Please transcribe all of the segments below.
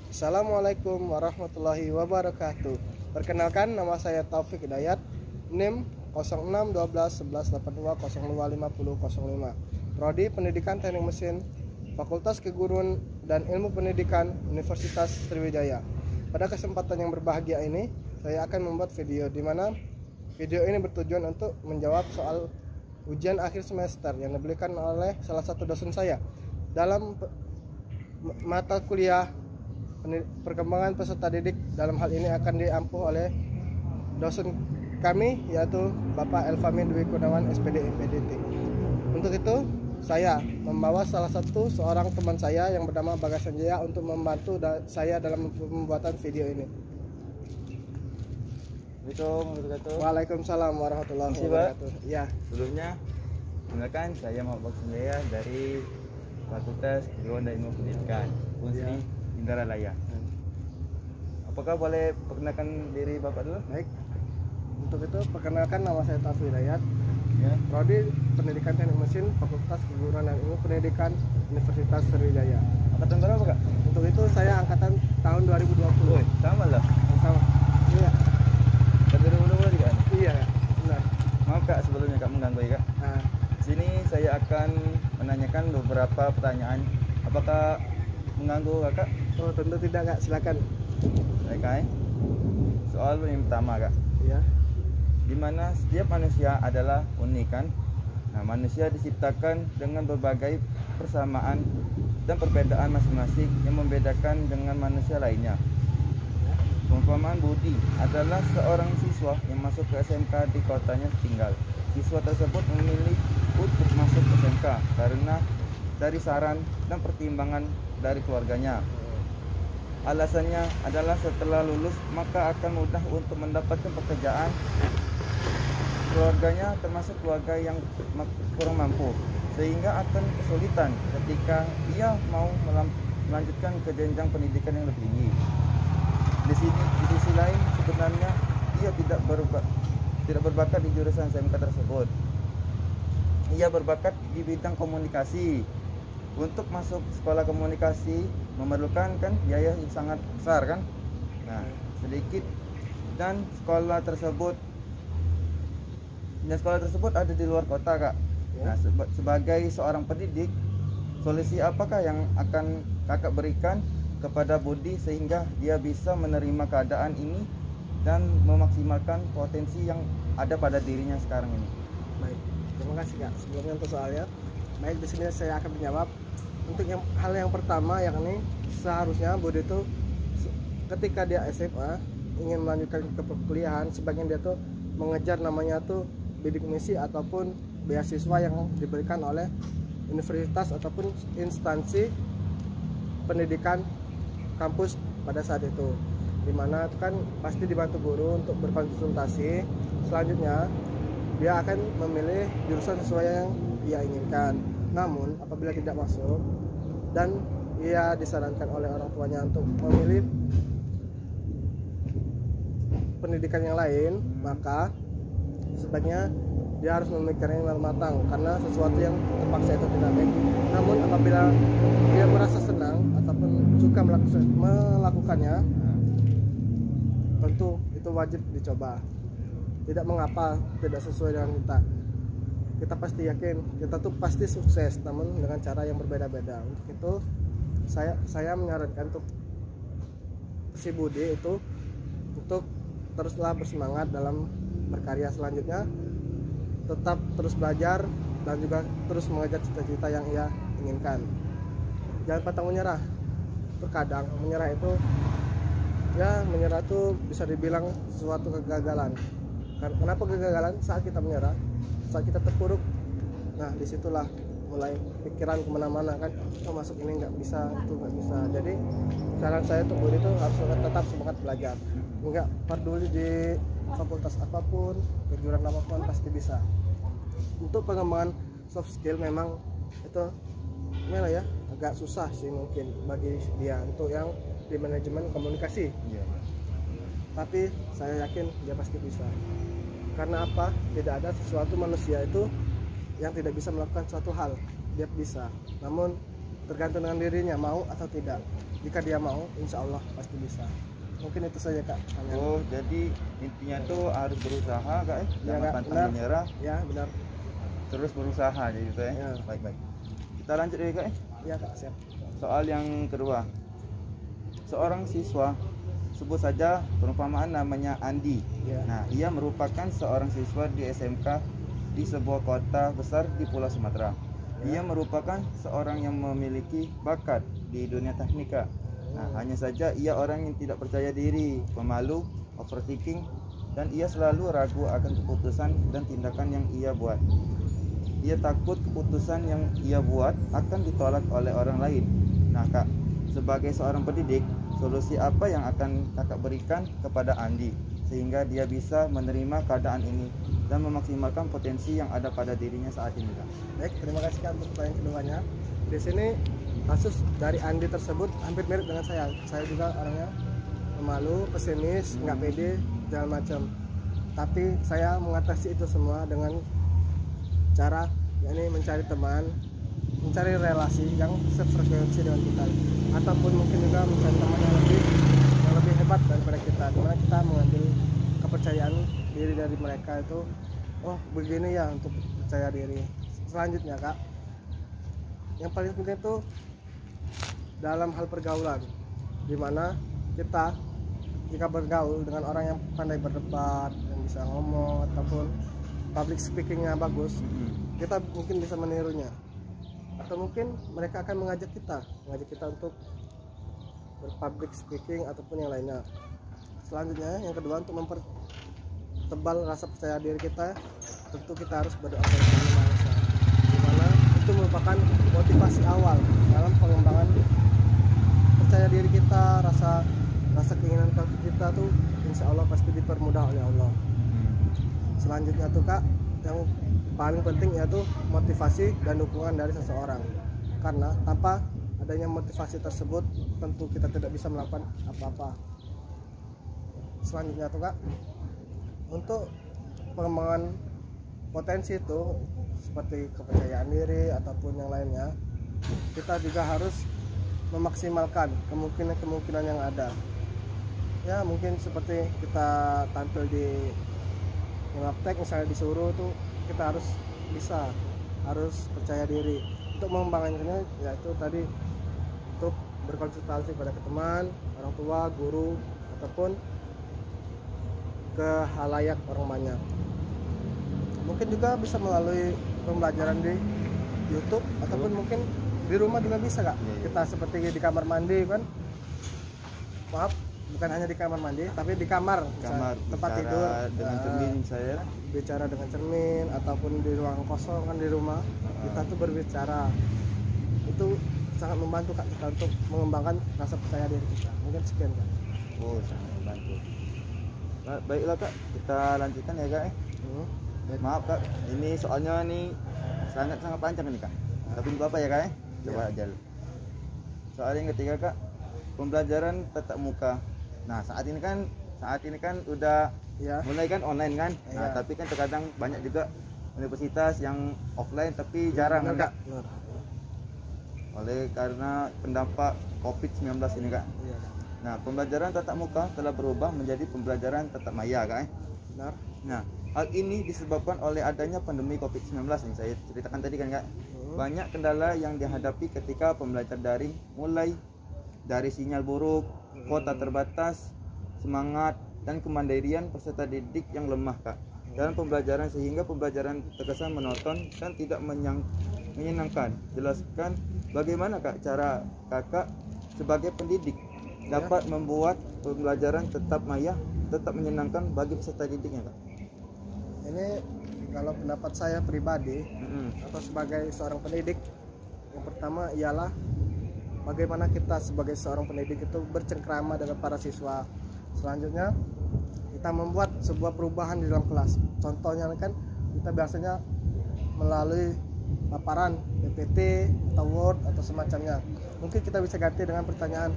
Assalamualaikum warahmatullahi wabarakatuh. Perkenalkan, nama saya Taufik Hidayat, NIM 06121182025005. Prodi Pendidikan Teknik Mesin, Fakultas Keguruan dan Ilmu Pendidikan, Universitas Sriwijaya. Pada kesempatan yang berbahagia ini, saya akan membuat video di mana video ini bertujuan untuk menjawab soal ujian akhir semester yang diberikan oleh salah satu dosen saya dalam mata kuliah perkembangan peserta didik. Dalam hal ini akan diampu oleh dosen kami, yaitu Bapak Elfamin Dwi Gunawan SPD PDT. Untuk itu saya membawa salah satu seorang teman saya yang bernama Bagas Sanjaya untuk membantu saya dalam pembuatan video ini. Waalaikumsalam warahmatullahi wabarakatuh. Ya. Sebelumnya, perkenalkan, saya Muhammad Sanjaya dari Fakultas Keguruan dan Ilmu Pendidikan Unsri Indralaya. Apakah boleh perkenalkan diri Bapak dulu? Baik. Untuk itu perkenalkan, nama saya Taufik Hidayat. Ya. Prodi Pendidikan Teknik Mesin, Fakultas Keguruan dan Ilmu Pendidikan, Universitas Sriwijaya. Angkatan berapa, Kak? Untuk itu saya angkatan tahun 2020. Woi, sama lah. Sama. Iya. Kan 2020 juga? Iya, benar. Maaf Kak, sebelumnya Kak mengganggu ya Kak. Nah, Sini saya akan menanyakan beberapa pertanyaan. Apakah mengganggu Kakak? oh tentu tidak, Kak. Silakan. Baik Kak. Soal yang pertama Kak. Ya. Di mana setiap manusia adalah unik kan? Nah, manusia diciptakan dengan berbagai persamaan dan perbedaan masing-masing yang membedakan dengan manusia lainnya. Perumpamaan Budi adalah seorang siswa yang masuk ke SMK di kotanya tinggal. Siswa tersebut memilih untuk masuk ke SMK karena dari saran dan pertimbangan dari keluarganya. Alasannya adalah setelah lulus maka akan mudah untuk mendapatkan pekerjaan. Keluarganya termasuk keluarga yang kurang mampu, sehingga akan kesulitan ketika ia mau melanjutkan ke jenjang pendidikan yang lebih tinggi. Di sisi lain sebenarnya ia tidak berbakat di jurusan SMK tersebut. Ia berbakat di bidang komunikasi. Untuk masuk sekolah komunikasi memerlukan kan biaya yang sangat besar kan. Nah, sedikit dan sekolah tersebut ada di luar kota Kak. Nah, sebagai seorang pendidik, solusi apakah yang akan Kakak berikan kepada Budi sehingga dia bisa menerima keadaan ini dan memaksimalkan potensi yang ada pada dirinya sekarang ini? Baik. Terima kasih, Kak. Sebelumnya untuk soalnya. Baik, di sini saya akan menjawab. Untuk hal yang pertama, yakni seharusnya Budi itu ketika dia SMA ingin melanjutkan ke perkuliahan, sebagian dia tuh mengejar namanya tuh bidik misi ataupun beasiswa yang diberikan oleh universitas ataupun instansi pendidikan kampus pada saat itu, dimana itu kan pasti dibantu guru untuk berkonsultasi. Selanjutnya dia akan memilih jurusan sesuai yang ia inginkan. Namun apabila tidak masuk dan ia disarankan oleh orang tuanya untuk memilih pendidikan yang lain, maka sebaiknya dia harus memikirnya matang, karena sesuatu yang terpaksa itu tidak baik. Namun apabila dia merasa senang ataupun suka melakukannya, tentu itu wajib dicoba. Tidak mengapa tidak sesuai dengan kita pasti yakin kita tuh pasti sukses, namun dengan cara yang berbeda-beda. Untuk itu saya menyarankan untuk si Budi itu untuk teruslah bersemangat dalam berkarya selanjutnya, tetap terus belajar dan juga terus mengejar cita-cita yang ia inginkan. Jangan pantang menyerah. Terkadang menyerah itu bisa dibilang suatu kegagalan. Kenapa kegagalan? Saat kita menyerah, saat kita terpuruk, nah disitulah mulai pikiran kemana-mana kan, masuk ini nggak bisa, itu nggak bisa. Jadi saran saya untuk Budi itu harus tetap semangat belajar, nggak peduli di fakultas apapun, kejuruan apapun pasti bisa. Untuk pengembangan soft skill memang itu ya agak susah sih mungkin bagi dia untuk yang di manajemen komunikasi. Tapi saya yakin dia pasti bisa. Karena apa? Tidak ada sesuatu manusia itu yang tidak bisa melakukan suatu hal. Dia bisa. Namun tergantung dengan dirinya mau atau tidak. Jika dia mau, insya Allah pasti bisa. Mungkin itu saja kak. Oh, jadi intinya tuh harus berusaha kak, jangan Kak, pantang benar. menyerah, Ya benar. terus berusaha jadi gitu ya. Ya. Baik. Kita lanjut ya kak. Ya kak, siap. Soal yang kedua, seorang siswa, sebut saja perumpamaan namanya Andi. Ya. Nah, ia merupakan seorang siswa di SMK di sebuah kota besar di Pulau Sumatera. Dia merupakan seorang yang memiliki bakat di dunia teknika. Nah, hanya saja ia orang yang tidak percaya diri, pemalu, overthinking, dan ia selalu ragu akan keputusan dan tindakan yang ia buat. Ia takut keputusan yang ia buat akan ditolak oleh orang lain. Nah kak, sebagai seorang pendidik, solusi apa yang akan kakak berikan kepada Andi sehingga dia bisa menerima keadaan ini dan memaksimalkan potensi yang ada pada dirinya saat ini kak? Baik, terima kasih kak untuk pertanyaan keduanya. Di sini kasus dari Andi tersebut hampir mirip dengan saya. Saya juga orangnya pemalu, pesimis, nggak pede, segala macam. Tapi saya mengatasi itu semua dengan cara yakni mencari teman, mencari relasi yang sefrekuensi dengan kita, ataupun mungkin juga mencari teman yang lebih hebat daripada kita, dimana kita mengambil kepercayaan diri dari mereka itu. Oh begini ya untuk percaya diri. Selanjutnya kak, yang paling penting itu dalam hal pergaulan, dimana kita jika bergaul dengan orang yang pandai berdebat, yang bisa ngomong ataupun public speakingnya bagus, kita mungkin bisa menirunya, atau mungkin mereka akan mengajak kita untuk berpublic speaking ataupun yang lainnya. Selanjutnya yang kedua, untuk mempertebal rasa percaya diri kita, tentu kita harus berdoa kepada Yang Maha Esa, dimana itu merupakan motivasi awal dalam pengembangan percaya diri kita. Rasa keinginan kita tuh insya Allah pasti dipermudah oleh Allah. Selanjutnya tuh kak, yang paling penting yaitu motivasi dan dukungan dari seseorang, karena tanpa adanya motivasi tersebut tentu kita tidak bisa melakukan apa-apa. Selanjutnya tuh kak, untuk pengembangan potensi itu seperti kepercayaan diri ataupun yang lainnya, kita juga harus memaksimalkan kemungkinan yang ada. Ya mungkin seperti kita tampil di ngaptek misalnya disuruh tuh, kita harus percaya diri. Untuk mengembangkannya yaitu tadi untuk berkonsultasi pada teman, orang tua, guru, ataupun ke halayak orang banyak. Mungkin juga bisa melalui pembelajaran di YouTube ataupun mungkin di rumah juga bisa kak. Kita seperti di kamar mandi kan, maaf, bukan hanya di kamar mandi tapi di kamar tempat tidur dengan cermin saya bicara dengan cermin, ataupun di ruang kosong kan di rumah kita tuh berbicara. Itu sangat membantu kak kita untuk mengembangkan rasa percaya diri kita. Mungkin sekian kak. Oh, sangat membantu. Baiklah kak, kita lanjutkan ya kak. Maaf kak, ini soalnya nih sangat panjang nih kak, tapi nggak apa ya kak. Coba aja. Soal yang ketiga kak, pembelajaran tatap muka. Nah saat ini kan udah mulai kan online kan. Nah tapi kan terkadang banyak juga universitas yang offline tapi jarang kan kak. Oleh karena pendampak COVID-19 ini kak. Nah pembelajaran tatap muka telah berubah menjadi pembelajaran tatap maya kak. Benar. Nah hal ini disebabkan oleh adanya pandemi COVID-19 yang saya ceritakan tadi kan kak. Banyak kendala yang dihadapi ketika pembelajar daring, mulai dari sinyal buruk, kuota terbatas, semangat, dan kemandirian peserta didik yang lemah kak dalam pembelajaran, sehingga pembelajaran terkesan monoton dan tidak menyenangkan. Jelaskan bagaimana kak cara kakak sebagai pendidik dapat membuat pembelajaran tetap maya, tetap menyenangkan bagi peserta didiknya kak? Ini kalau pendapat saya pribadi atau sebagai seorang pendidik, yang pertama ialah bagaimana kita sebagai seorang pendidik itu bercengkrama dengan para siswa. Selanjutnya kita membuat sebuah perubahan di dalam kelas. Contohnya kan kita biasanya melalui paparan PPT atau Word atau semacamnya. Mungkin kita bisa ganti dengan pertanyaan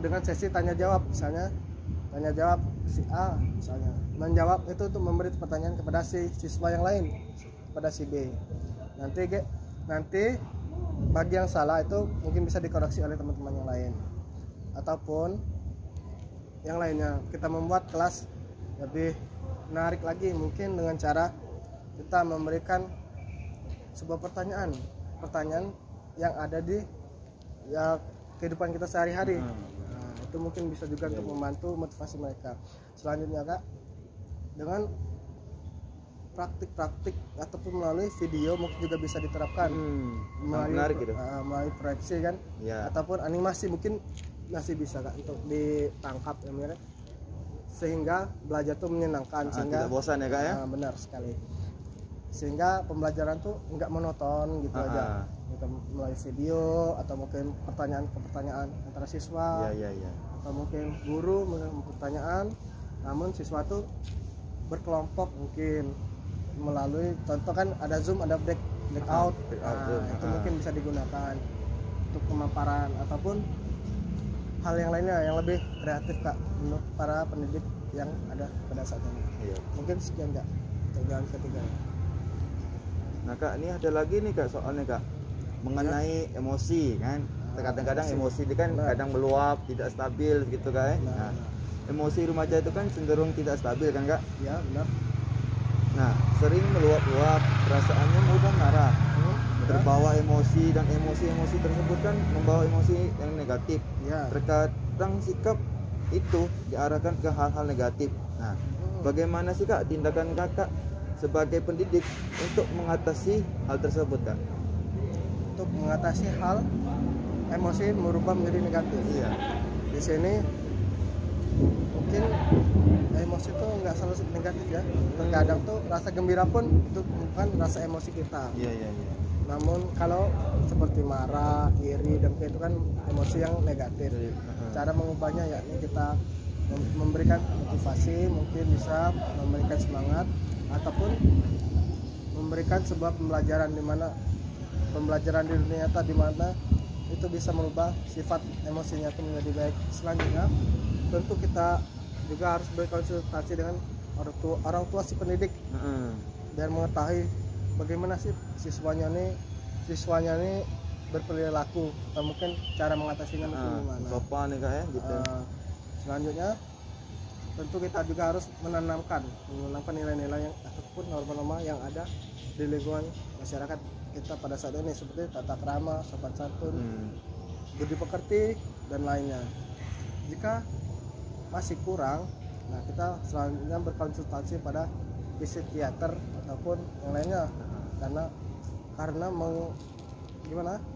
dengan sesi tanya jawab, misalnya tanya jawab si A misalnya menjawab itu untuk memberi pertanyaan kepada si siswa yang lain, kepada si B. Nanti bagi yang salah itu mungkin bisa dikoreksi oleh teman-teman yang lain, ataupun yang lainnya kita membuat kelas lebih menarik lagi, mungkin dengan cara kita memberikan sebuah pertanyaan yang ada di ya kehidupan kita sehari-hari. Nah, itu mungkin bisa juga untuk membantu motivasi mereka. Selanjutnya Kak, dengan praktik-praktik ataupun melalui video mungkin juga bisa diterapkan. Menarik gitu. Melalui proyeksi kan, Ya. ataupun animasi mungkin masih bisa Kak untuk ditangkap ya mirip, sehingga belajar tuh menyenangkan, sehingga Tidak bosan ya Kak ya. benar sekali, sehingga pembelajaran tuh nggak monoton gitu aja, gitu, melalui video atau mungkin pertanyaan ke pertanyaan antara siswa, Iya. atau mungkin guru mengirim pertanyaan, namun siswa tuh berkelompok, mungkin melalui contoh kan ada Zoom, ada breakout, breakout nah, Zoom. itu mungkin bisa digunakan untuk pemaparan ataupun hal yang lainnya yang lebih kreatif Kak menurut para pendidik yang ada pada saat ini. Iya. Mungkin sekian Kak untuk jalan ketiga. Nah Kak, ini ada lagi nih Kak soalnya Kak, mengenai emosi kan. Kadang-kadang emosi itu kan kadang meluap, tidak stabil gitu Kak ya. Nah, emosi remaja itu kan cenderung tidak stabil kan Kak. Ya benar. Nah, sering meluap-luap, perasaannya mudah marah, terbawa emosi, dan emosi-emosi tersebut kan membawa emosi yang negatif. Ya. Terkadang sikap itu diarahkan ke hal-hal negatif. Nah, bagaimana sih Kak tindakan Kakak sebagai pendidik untuk mengatasi hal tersebut Kak? Untuk mengatasi hal emosi merubah menjadi negatif. Iya. Di sini mungkin emosi itu nggak selalu negatif ya. Terkadang tuh rasa gembira pun itu bukan rasa emosi kita. Iya. Namun kalau seperti marah, iri, dan itu kan emosi yang negatif. Cara mengubahnya yakni kita memberikan motivasi, mungkin bisa memberikan semangat ataupun memberikan sebuah pembelajaran di mana pembelajaran di dunia nyata di mana itu bisa merubah sifat emosinya itu menjadi baik. Selanjutnya tentu kita juga harus berkonsultasi dengan orang tua si pendidik biar mengetahui bagaimana sih siswanya nih berperilaku atau mungkin cara mengatasinya itu gimana. Sopan ya Kak ya gitu. Selanjutnya tentu kita juga harus menanamkan nilai-nilai yang ataupun norma-norma yang ada di lingkungan masyarakat kita pada saat ini, seperti tata krama, sopan santun, budi pekerti, dan lainnya. Jika masih kurang, nah kita selanjutnya berkonsultasi pada psikiater ataupun yang lainnya, karena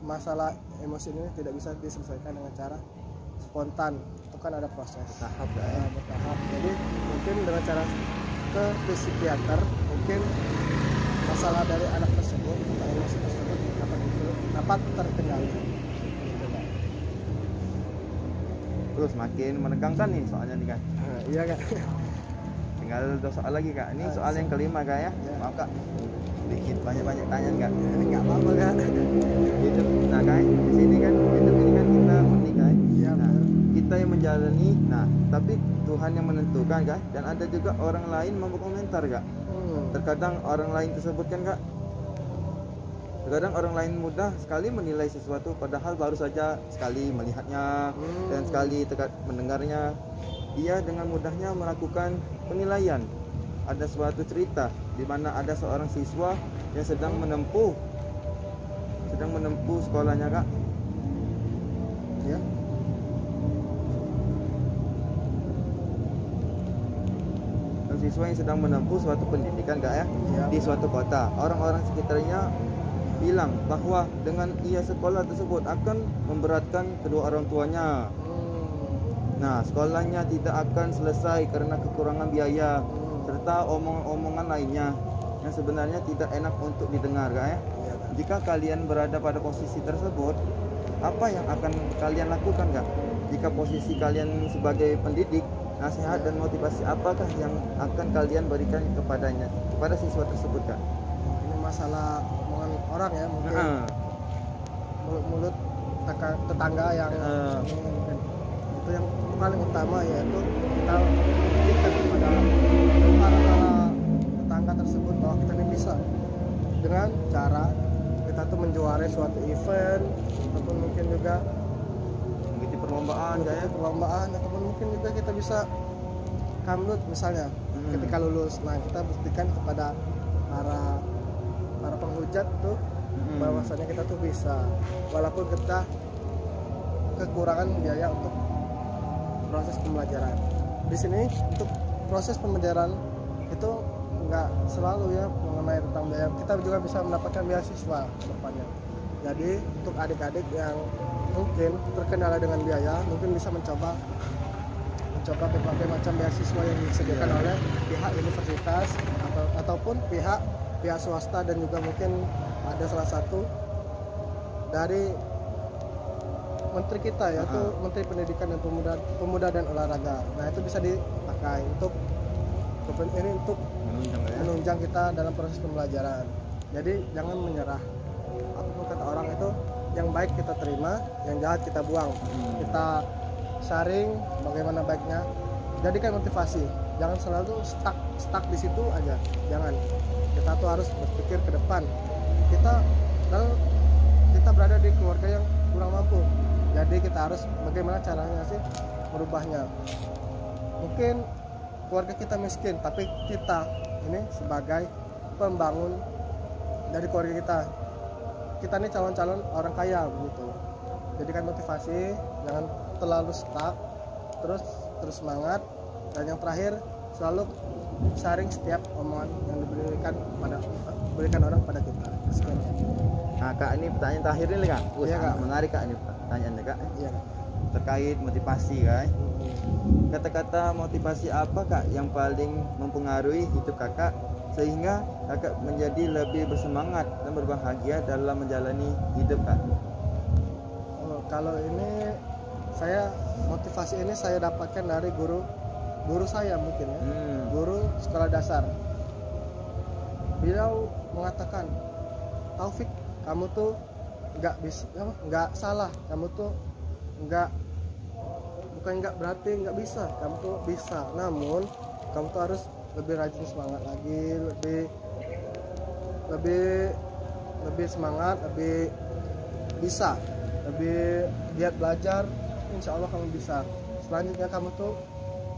masalah emosi ini tidak bisa diselesaikan dengan cara spontan, itu kan ada proses bertahap. Jadi mungkin dengan cara ke psikiater mungkin masalah dari anak tersebut atau emosi tersebut dapat terkendali. Terus makin menegangkan nih soalnya nih Kak. Iya Kak. Tinggal 2 soal lagi Kak. Ini soal yang kelima Kak ya. Maaf Kak, sedikit banyak tanya Kak. Nggak apa-apa Kak. Hidup, nah Kak, di sini kan hidup ini kan kita menikah. Iya, Nah, benar. kita yang menjalani. Nah, tapi Tuhan yang menentukan Kak. Dan ada juga orang lain mau berkomentar Kak. Terkadang orang lain tersebut kan Kak, terkadang orang lain mudah sekali menilai sesuatu padahal baru saja sekali melihatnya dan sekali mendengarnya. Dia dengan mudahnya melakukan penilaian. Ada suatu cerita di mana ada seorang siswa yang sedang menempuh sekolahnya Kak. Ya. Siswa yang sedang menempuh suatu pendidikan Kak ya, di suatu kota. Orang-orang sekitarnya bilang bahwa dengan ia sekolah tersebut akan memberatkan kedua orang tuanya. Nah, sekolahnya tidak akan selesai karena kekurangan biaya serta omongan-omongan lainnya yang sebenarnya tidak enak untuk didengar Kak ya. Jika kalian berada pada posisi tersebut, apa yang akan kalian lakukan Kak? Jika posisi kalian sebagai pendidik, nasihat dan motivasi apakah yang akan kalian berikan kepada siswa tersebut Kak? Ini masalah omongan orang ya, mungkin mulut-mulut tetangga yang mungkin itu yang paling utama, yaitu kita buktikan kepada para tetangga tersebut bahwa kita ini bisa dengan cara kita kita tuh menjuarai suatu event, ataupun mungkin juga mengikuti perlombaan kak ya. mengikuti perlombaan, ataupun mungkin juga kita bisa kamlut misalnya ketika lulus. Nah, kita buktikan kepada para penghujat tuh bahwasanya kita tuh bisa, walaupun kita kekurangan biaya untuk proses pembelajaran. Di sini untuk proses pembelajaran itu nggak selalu ya mengenai tentang biaya, kita juga bisa mendapatkan beasiswa ke depannya. Jadi untuk adik-adik yang mungkin terkendala dengan biaya, mungkin bisa mencoba berbagai macam beasiswa yang disediakan oleh pihak universitas ataupun pihak swasta, dan juga mungkin ada salah satu dari menteri kita, yaitu Menteri Pendidikan dan Pemuda dan Olahraga. Nah, itu bisa dipakai untuk menunjang kita dalam proses pembelajaran. Jadi jangan menyerah. Apapun kata orang itu, yang baik kita terima, yang jahat kita buang. Kita sharing bagaimana baiknya, jadikan motivasi. Jangan selalu stuck di situ aja. Jangan. Kita tuh harus berpikir ke depan. Kita berada di keluarga yang kurang mampu. Jadi kita harus bagaimana caranya sih merubahnya. Mungkin keluarga kita miskin, tapi kita ini sebagai pembangun dari keluarga kita ini calon-calon orang kaya begitu. Jadikan motivasi, jangan terlalu stuck, terus semangat. Dan yang terakhir, selalu sharing setiap omongan yang diberikan orang pada kita. Sekian. Nah kak, ini pertanyaan terakhir ini kak. Iya, Kak. Menarik kak ini pertanyaannya kak. Iya. Terkait motivasi kak. Kata-kata motivasi apa kak yang paling mempengaruhi hidup kakak sehingga kakak menjadi lebih bersemangat dan berbahagia dalam menjalani hidup kak? Kalau ini motivasi ini saya dapatkan dari guru saya mungkin ya. Guru sekolah dasar. Beliau mengatakan, Taufik, kamu tuh nggak salah, kamu tuh bukan nggak berarti nggak bisa, kamu tuh bisa, namun kamu tuh harus lebih rajin, semangat lagi, lebih semangat, lebih bisa, lebih giat belajar. Insya Allah kamu bisa. Selanjutnya kamu tuh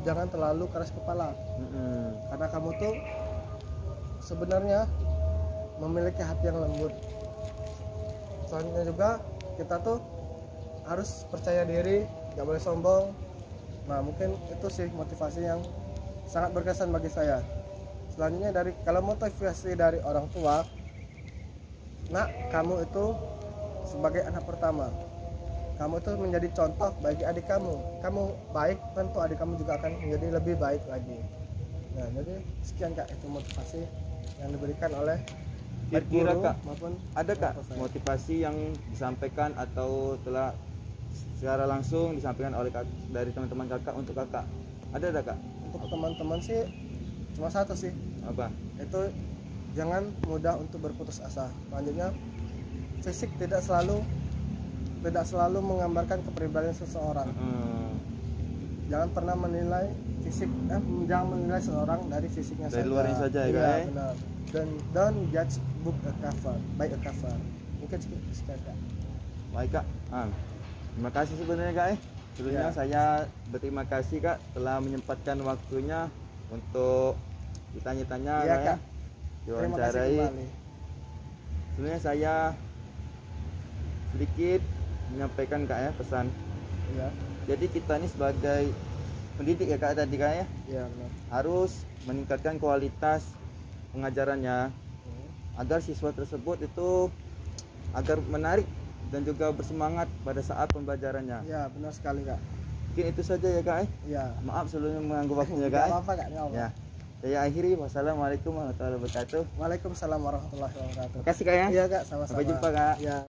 jangan terlalu keras kepala, karena kamu tuh sebenarnya memiliki hati yang lembut. Selanjutnya juga kita tuh harus percaya diri, nggak boleh sombong. Nah, mungkin itu sih motivasi yang sangat berkesan bagi saya. Selanjutnya kalau motivasi dari orang tua, nak, kamu itu sebagai anak pertama, kamu itu menjadi contoh bagi adik kamu. Kamu baik, tentu adik kamu juga akan menjadi lebih baik lagi. Nah, jadi sekian kak, itu motivasi yang diberikan oleh Kira-kira kak, maupun ada kak motivasi yang disampaikan atau telah secara langsung disampaikan oleh dari teman-teman kakak untuk kakak? Ada kak? Untuk teman-teman sih cuma satu sih. Apa? Itu jangan mudah untuk berputus asa. Selanjutnya, fisik tidak selalu menggambarkan kepribadian seseorang. Jangan pernah menilai jangan menilai seseorang dari fisiknya dari saja. luarnya saja ya, ya benar. Dan don't judge book by a cover. Mungkin sekian kak. Baik kak. Terima kasih sebenarnya kak. Sebelumnya saya berterima kasih kak telah menyempatkan waktunya untuk ditanya-tanya kak. Diwawancarai. Sebenarnya saya sedikit menyampaikan kak pesan. Ya. Jadi kita ini sebagai pendidik ya kak tadi kak ya. Iya benar. Harus meningkatkan kualitas pengajarannya agar siswa tersebut itu agar menarik dan juga bersemangat pada saat pembelajarannya. Ya benar sekali kak. Mungkin itu saja ya kak. Ya. Maaf sebelumnya mengganggu waktunya kak. Apa kak? Ya. Saya akhiri. Wassalamualaikum warahmatullahi wabarakatuh. Waalaikumsalam warahmatullahi wabarakatuh. Terima kasih kak ya. Iya kak, sama-sama. Sampai jumpa kak. Ya.